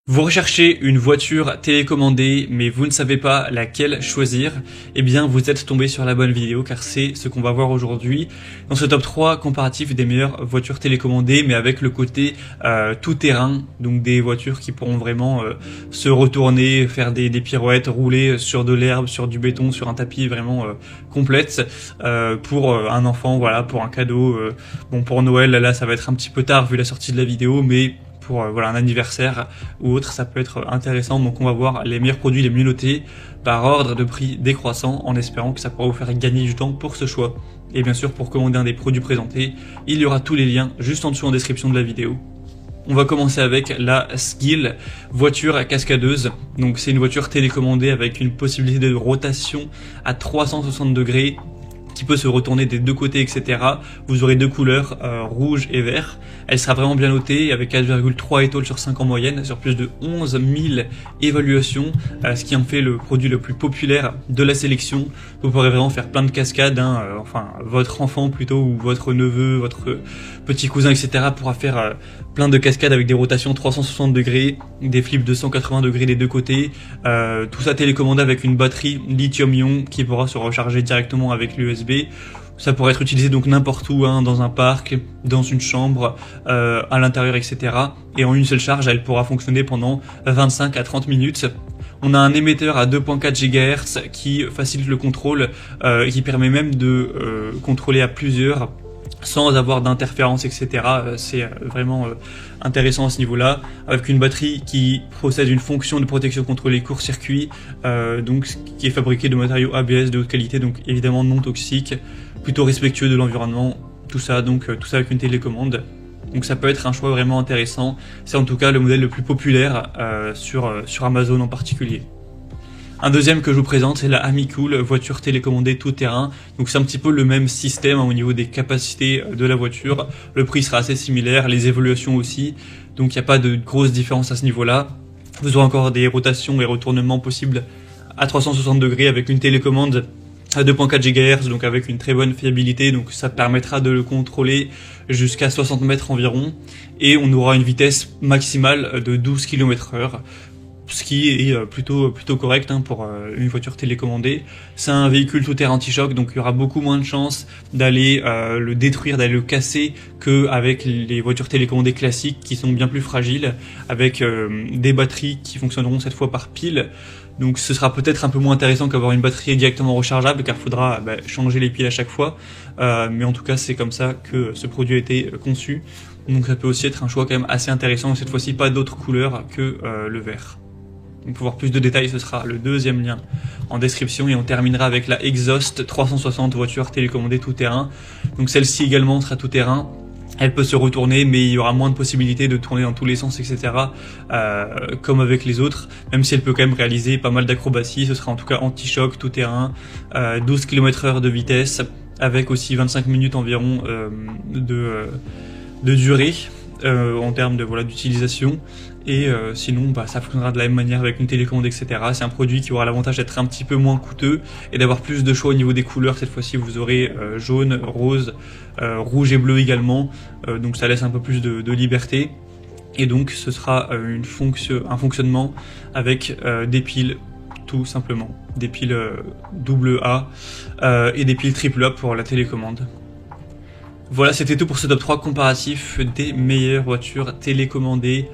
Vous recherchez une voiture télécommandée, mais vous ne savez pas laquelle choisir, eh bien vous êtes tombé sur la bonne vidéo car c'est ce qu'on va voir aujourd'hui dans ce top 3 comparatif des meilleures voitures télécommandées, mais avec le côté tout-terrain, donc des voitures qui pourront vraiment se retourner, faire des pirouettes, rouler sur de l'herbe, sur du béton, sur un tapis vraiment complète pour un enfant, voilà, pour un cadeau. Bon, pour Noël, là ça va être un petit peu tard vu la sortie de la vidéo, mais pour voilà, un anniversaire ou autre, ça peut être intéressant. Donc on va voir les meilleurs produits les mieux notés par ordre de prix décroissant, en espérant que ça pourra vous faire gagner du temps pour ce choix. Et bien sûr, pour commander un des produits présentés, il y aura tous les liens juste en dessous en description de la vidéo. On va commencer avec la Skil voiture cascadeuse. Donc c'est une voiture télécommandée avec une possibilité de rotation à 360 degrés qui peut se retourner des deux côtés, etc. Vous aurez deux couleurs, rouge et vert. Elle sera vraiment bien notée avec 4,3 étoiles sur 5 en moyenne, sur plus de 11 000 évaluations, ce qui en fait le produit le plus populaire de la sélection. Vous pourrez vraiment faire plein de cascades, enfin votre enfant plutôt, ou votre neveu, votre petit cousin, etc. pourra faire plein de cascades avec des rotations 360 degrés, des flips de 180 degrés des deux côtés, tout ça télécommandé avec une batterie lithium-ion qui pourra se recharger directement avec l'USB. Ça pourrait être utilisé donc n'importe où, dans un parc, dans une chambre, à l'intérieur, etc. Et en une seule charge, elle pourra fonctionner pendant 25 à 30 minutes. On a un émetteur à 2.4 GHz qui facilite le contrôle, et qui permet même de contrôler à plusieurs sans avoir d'interférence, etc. C'est vraiment intéressant à ce niveau-là, avec une batterie qui possède une fonction de protection contre les courts-circuits, donc qui est fabriquée de matériaux ABS de haute qualité, donc évidemment non toxiques, plutôt respectueux de l'environnement, tout ça avec une télécommande. Donc ça peut être un choix vraiment intéressant. C'est en tout cas le modèle le plus populaire sur Amazon en particulier. Un deuxième que je vous présente, c'est la Amicool, voiture télécommandée tout-terrain. Donc c'est un petit peu le même système au niveau des capacités de la voiture. Le prix sera assez similaire, les évaluations aussi. Donc il n'y a pas de grosse différence à ce niveau-là. Vous aurez encore des rotations et retournements possibles à 360 degrés avec une télécommande à 2.4 GHz, donc avec une très bonne fiabilité. Donc ça permettra de le contrôler jusqu'à 60 mètres environ. Et on aura une vitesse maximale de 12 km/h. Ce qui est plutôt correct pour une voiture télécommandée. C'est un véhicule tout-terrain anti-choc, donc il y aura beaucoup moins de chances d'aller le détruire, d'aller le casser qu'avec les voitures télécommandées classiques qui sont bien plus fragiles, avec des batteries qui fonctionneront cette fois par pile. Donc ce sera peut-être un peu moins intéressant qu'avoir une batterie directement rechargeable, car il faudra changer les piles à chaque fois. Mais en tout cas, c'est comme ça que ce produit a été conçu. Donc ça peut aussi être un choix quand même assez intéressant. Cette fois-ci, pas d'autres couleurs que le vert. Donc pour voir plus de détails, ce sera le deuxième lien en description, et on terminera avec la Exhaust 360 voiture télécommandée tout-terrain. Donc celle-ci également sera tout-terrain. Elle peut se retourner, mais il y aura moins de possibilités de tourner dans tous les sens, etc. Comme avec les autres, même si elle peut quand même réaliser pas mal d'acrobaties. Ce sera en tout cas anti-choc, tout-terrain, 12 km/h de vitesse, avec aussi 25 minutes environ de durée en termes d'utilisation. Et sinon ça fonctionnera de la même manière avec une télécommande, etc. C'est un produit qui aura l'avantage d'être un petit peu moins coûteux et d'avoir plus de choix au niveau des couleurs. Cette fois-ci vous aurez jaune, rose, rouge et bleu également, donc ça laisse un peu plus de liberté. Et donc ce sera un fonctionnement avec des piles, tout simplement, des piles AA et des piles AAA pour la télécommande. Voilà, c'était tout pour ce top 3 comparatif des meilleures voitures télécommandées